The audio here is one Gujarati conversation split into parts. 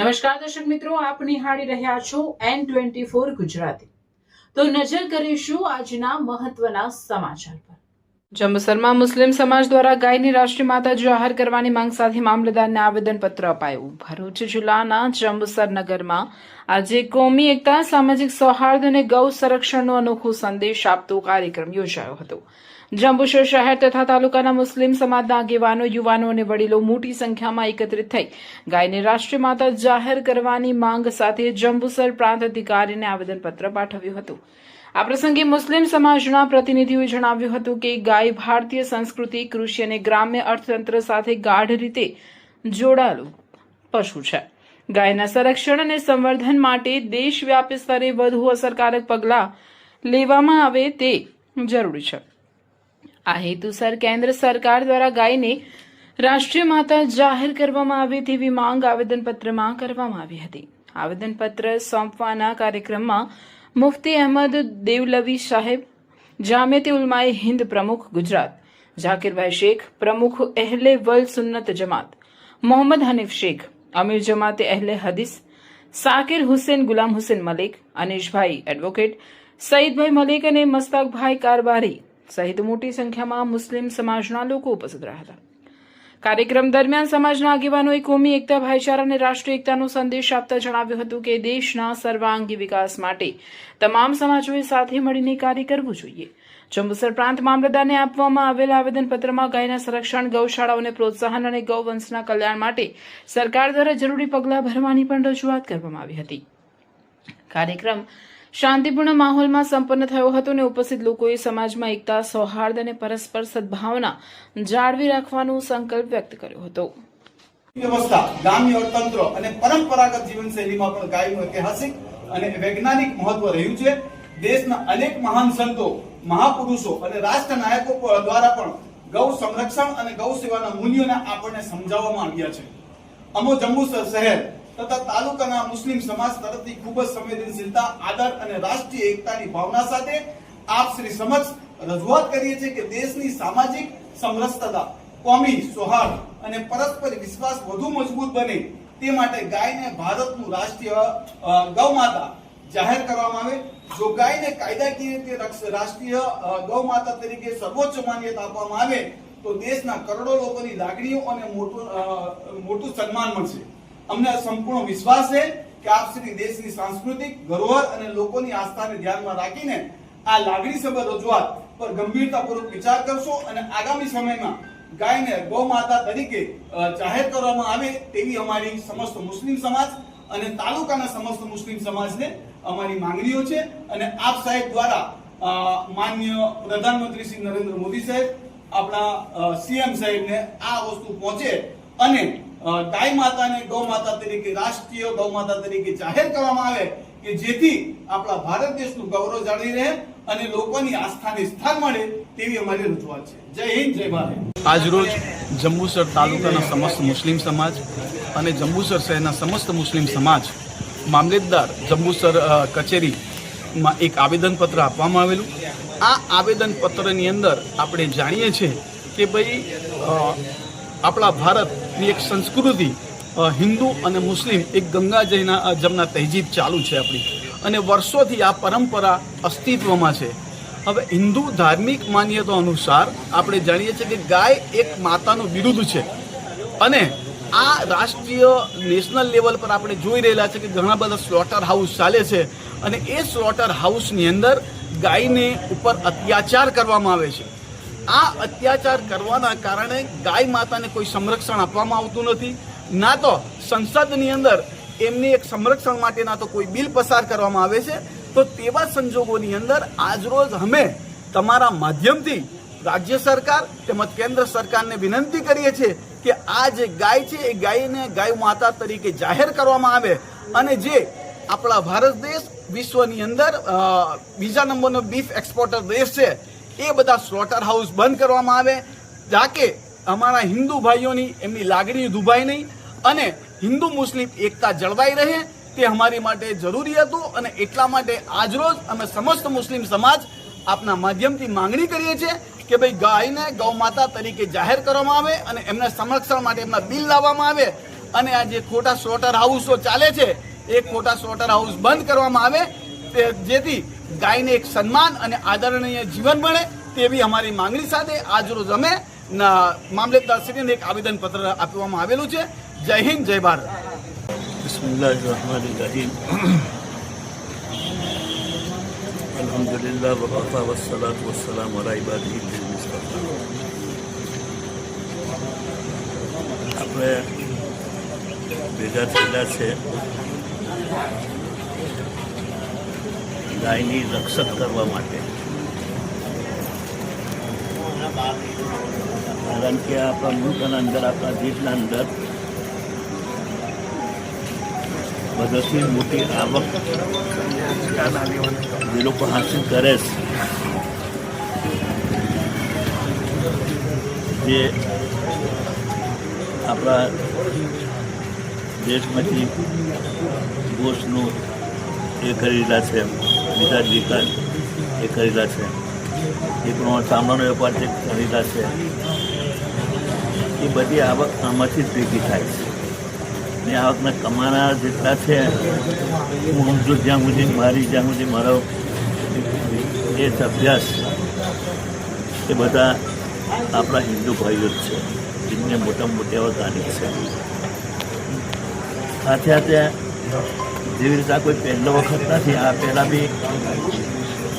નમસ્કાર દર્શક મિત્રો, આપ નિહાળી રહ્યા છો N24 ગુજરાતી। તો નજર કરીશું આજના મહત્વના સમાચાર પર। જંબુસરમાં મુસ્લિમ સમાજ દ્વારા ગાયની રાષ્ટ્રીય માતા જાહેર કરવાની માંગ સાથે મામલતદારને આવેદનપત્ર અપાયું। ભરૂચ જિલ્લાના જંબુસર નગરમાં આજે કોમી એકતા, સામાજિક સૌહાર્દ અને ગૌ સંરક્ષણનો અનોખો સંદેશ આપતો કાર્યક્રમ યોજાયો હતો। જંબુસર શહેર તથા તાલુકાના મુસ્લિમ સમાજના આગેવાનો, યુવાનો અને વડીલો મોટી સંખ્યામાં એકત્રિત થઈ ગાયને રાષ્ટ્રીય માતા જાહેર કરવાની માંગ સાથે જંબુસર પ્રાંત અધિકારીને આવેદનપત્ર પાઠવ્યું હતું। આ પ્રસંગે મુસ્લિમ સમાજના પ્રતિનિધિઓએ જણાવ્યું હતું કે ગાય ભારતીય સંસ્કૃતિ, કૃષિ અને ગ્રામ્ય અર્થતંત્ર સાથે ગાઢ રીતે જોડાયેલું પશુ છે। ગાયના સંરક્ષણ અને સંવર્ધન માટે દેશવ્યાપી સ્તરે વધુ અસરકારક પગલાં લેવામાં આવે તે જરૂરી છે। આ હેતુસર કેન્દ્ર સરકાર દ્વારા ગાયને રાષ્ટ્રીય માતા જાહેર કરવામાં આવે તેવી માંગ આવેદનપત્રમાં કરવામાં આવી હતી। આવેદનપત્ર સોંપવાના કાર્યક્રમમાં મુફ્તી અહેમદ દેવલવી સાહેબ, જામિયતે ઉલમાએ હિન્દ પ્રમુખ ગુજરાત ઝાકિરભાઈ શેખ, પ્રમુખ અહેલે વલ સુન્નત જમાત મોહમ્મદ હનીફ શેખ, અમીર જમાતે અહેલે હદીસ સાકિર હુસેન, ગુલામ હુસેન મલિક, અનીશભાઈ એડવોકેટ, સઈદભાઈ મલિક અને મસ્તાકભાઈ કારબારી સહિત મોટી સંખ્યામાં મુસ્લિમ સમાજના લોકો ઉપસ્થિત રહ્યા હતા। કાર્યક્રમ દરમિયાન સમાજના આગેવાનોએ કોમી એકતા, ભાઈચારા અને રાષ્ટ્રીય એકતાનો સંદેશ આપતા જણાવ્યું હતું કે દેશના સર્વાંગી વિકાસ માટે તમામ સમાજોએ સાથે મળીને કાર્ય કરવું જોઈએ। જંબુસર પ્રાંત મામલતદારને આપવામાં આવેલા આવેદનપત્રમાં ગાયના સંરક્ષણ, ગૌશાળાઓને પ્રોત્સાહન અને ગૌવંશના કલ્યાણ માટે સરકાર દ્વારા જરૂરી પગલાં ભરવાની પણ રજૂઆત કરવામાં આવી હતી। કાર્યક્રમ શાંતિપૂર્ણ માહોલમાં સંપન્ન થયો હતો અને ઉપસ્થિત લોકોએ સમાજમાં એકતા, સૌહાર્દ અને પરસ્પર સદભાવના જાળવી રાખવાનો સંકલ્પ વ્યક્ત કર્યો હતો। વ્યવસ્થા, ગ્રામ્ય અર્થતંત્ર અને પરંપરાગત જીવનશૈલીમાં પણ ગાયનું ઐતિહાસિક અને વૈજ્ઞાનિક મહત્વ રહ્યું છે। દેશના અનેક મહાન સંતો, મહાપુરુષો અને રાષ્ટ્ર નાયકો દ્વારા પણ ગૌ સંરક્ષણ અને ગૌ સેવાના મૂલ્યોને આપણને સમજાવવામાં આવ્યા છે। અમો જંબુસર શહેર તથા તાલુકાના મુસ્લિમ સમાજ તરફથી ખૂબ જ સંવેદનશીલતા, આદર અને રાષ્ટ્રીય એકતાની ભાવના સાથે આપ શ્રી સમક્ષ રજૂઆત કરીએ છીએ કે દેશની સામાજિક સમરસતા, કોમી સૌહાર્દ અને પરસ્પર વિશ્વાસ વધુ મજબૂત બને તે માટે ગાયને ભારતનું રાષ્ટ્રીય ગૌમાતા જાહેર કરવામાં આવે। જો ગાયને કાયદાકીય રીતે રાષ્ટ્રીય ગૌમાતા તરીકે સર્વોચ્ચ માન્યતા આપવામાં આવે તો દેશના કરોડો લોકોની લાગણીઓ અને મોટું સન્માન મળશે। અમને સંપૂર્ણ વિશ્વાસ છે કે આપ શ્રી દેશની સાંસ્કૃતિક ધરોહર અને લોકોની આસ્થાને ધ્યાનમાં રાખીને આ લાગણીસભર રજૂઆત પર ગંભીરતાપૂર્વક વિચાર કરશો અને આગામી સમયમાં ગાયને ગૌ માતા તરીકે જાહેર કરવામાં આવે તેવી અમારી સમસ્ત મુસ્લિમ સમાજ અને તાલુકાના સમસ્ત મુસ્લિમ સમાજને અમારી માંગણીઓ છે। અને આપ સાહેબ દ્વારા માનનીય પ્રધાનમંત્રી શ્રી નરેન્દ્ર મોદી સાહેબ, આપણા સીએમ સાહેબને આ વસ્તુ પહોંચે અને ગાય માતાને ગૌ માતા તરીકે, રાષ્ટ્રીય ગૌ માતા તરીકે જાહેર કરવામાં આવે કે જેથી આપણા ભારત દેશનું ગૌરવ જાળવી રહે અને લોકોની આસ્થાને સ્થાન મળે તેવી અમારી રજૂઆત છે। જય હિન્દ, જય ભારત। આજરોજ જંબુસર તાલુકાના સમસ્ત મુસ્લિમ સમાજ અને જંબુસર શહેરના સમસ્ત મુસ્લિમ સમાજ મામલતદાર જંબુસર કચેરીમાં એક આવેદનપત્ર આપવામાં આવેલું। આ આવેદનપત્રની અંદર આપણે જાણીએ છીએ કે ભાઈ આપણા ભારતની એક સંસ્કૃતિ, હિન્દુ અને મુસ્લિમ એક ગંગા જમના તહેજીબ ચાલુ છે આપણી, અને વર્ષોથી આ પરંપરા અસ્તિત્વમાં છે। હવે હિન્દુ ધાર્મિક માન્યતા અનુસાર આપણે જાણીએ છીએ કે ગાય એક માતાનું બિરુદ છે અને આ રાષ્ટ્રીય નેશનલ લેવલ પર આપણે જોઈ રહેલા છે કે ઘણા બધા સ્લોટર હાઉસ ચાલે છે અને એ સ્લોટર હાઉસની અંદર ગાયને ઉપર અત્યાચાર કરવામાં આવે છે। આ અત્યાચાર કરવાના કારણે ગાય માતાને કોઈ સંરક્ષણ આપવામાં આવતું નથી, ના તો સંસદની અંદર એમને એક સંરક્ષણ માટેના તો કોઈ બિલ પસાર કરવામાં આવે છે। તો તેવા સંજોગોની અંદર આજરોજ અમે તમારા માધ્યમથી રાજ્ય સરકાર તેમજ કેન્દ્ર સરકારને વિનંતી કરીએ છીએ કે આ જે ગાય છે એ ગાયને ગાય માતા તરીકે જાહેર કરવામાં આવે અને જે આપણા ભારત દેશ વિશ્વની અંદર બીજા નંબરનો બીફ એક્સપોર્ટર દેશ છે એ બધા સ્લોટર હાઉસ બંધ કરવામાં આવે, જાકે અમારા હિન્દુ ભાઈઓની એમની લાગણી દુભાય નહીં અને હિન્દુ મુસ્લિમ એકતા જળવાઈ રહે તે અમારી માટે જરૂરી હતું। અને એટલા માટે આજરોજ અમે સમસ્ત મુસ્લિમ સમાજ આપના માધ્યમથી માંગણી કરીએ છીએ કે ભાઈ ગાયને ગૌ માતા તરીકે જાહેર કરવામાં આવે અને એમના સંરક્ષણ માટે એમના બિલ લાવવામાં આવે અને આ જે ખોટા સ્લોટર હાઉસો ચાલે છે એ ખોટા સ્લોટર હાઉસ બંધ કરવામાં આવે જેથી ગાયને એક સન્માન અને આદરણીય જીવન મળે તેવી અમારી માંગણી સાથે આજરોજ અમે મામલતદારશ્રીને એક આવેદનપત્ર આપવામાં આવેલું છે. જય હિન્દ, જય ભારત. બિસ્મિલ્લાહિર્રહમાનિર્રહીમ. અલ્હમ્દુલિલ્લાહ વકફા વસ્સલાતુ વસ્સલામુ અલા ઇબાદિહિલ મુસ્તફા. આપણે ભેગા થયેલા છે ગાયની રક્ષક કરવા માટે, કારણ કે આપણા મુલ્કના અંદર, આપણા દેશના અંદર બધાથી મોટી આવક જે લોકો હાંસિલ કરે છે, જે આપણા દેશમાંથી ગોશનું એ ખરીદેલા છે, બીજા નિકાલ એ ખરીદેલા છે, એ પ્રમાણે ચામડાનો વેપાર જે ખરીદેલા છે, એ બધી આવક આમાંથી જ ભેગી થાય છે. ને આવકના કમાનાર જેટલા છે, હું સમજો જ્યાં સુધી મારો એ અભ્યાસ, એ બધા આપણા હિન્દુ ભાઈઓ જ છે, જેમને મોટામાં મોટી આવક આની છે. સાથે સાથે જેવી રીતે આ કોઈ પહેલો વખત નથી, આ પહેલાં બી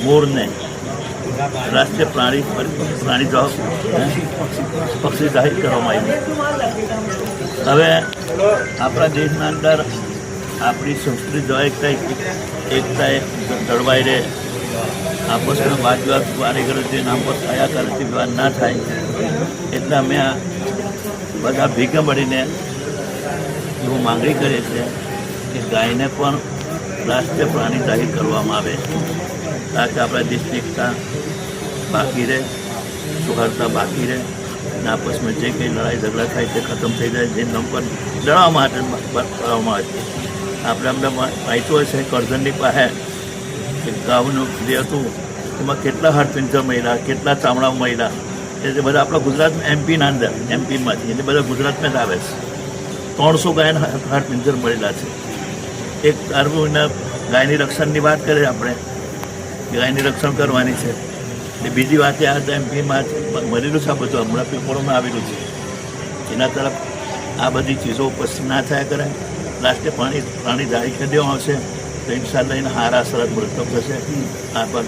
મોરને રાષ્ટ્રીય પ્રાણી પક્ષી જાહેર કરવામાં આવ્યું. હવે આપણા દેશના અંદર આપણી સંસ્કૃતિ એકતાએ જળવાઈ રહે, આપસમાં વાદ વિવાદ વારે ઘરે જે નામ પર થયા કરે તે વિવાદ ના થાય, એટલે અમે આ બધા ભેગા મળીને એવું માંગણી કરીએ છીએ કે ગાયને પણ રાષ્ટ્રીય પ્રાણી જાહેર કરવામાં આવે, તાકે આપણા દેશની એકતા બાકી રહે, સૌહાર્દતા બાકી રહે, અને આપસમાં જે કંઈ લડાઈ ઝઘડા થાય તે ખતમ થઈ જાય. જે નામ પર જણાવવા માટે કરવામાં આવે. આપણે અમને વાંચ્યું હશે કરજણની પાસે એક ગામનું જે હતું, એમાં કેટલા હાડપિંજર મહિલા, કેટલા ચામડા મહિલા, એટલે બધા આપણા ગુજરાતમાં એમપીમાંથી એટલે બધા ગુજરાતમાં જ આવે છે. 300 ગાયના હાડપિંજર મળેલા છે. એક તારવીના ગાયની રક્ષણની વાત કરીએ આપણે, ગાયની રક્ષણ કરવાની છે. એટલે બીજી વાત એ આ એમપીમાં મળેલું છે, આ બધું હમણાં પેપરોમાં આવેલું છે. એના તરફ આ બધી ચીજો ઉપસ્થિત ના થયા કરે, રાષ્ટ્રીય પ્રાણી જાહેર કરી દેવામાં આવશે તો ઇન્શાલ્લાહ એના હારા સરસ મૃતક થશે. આ પર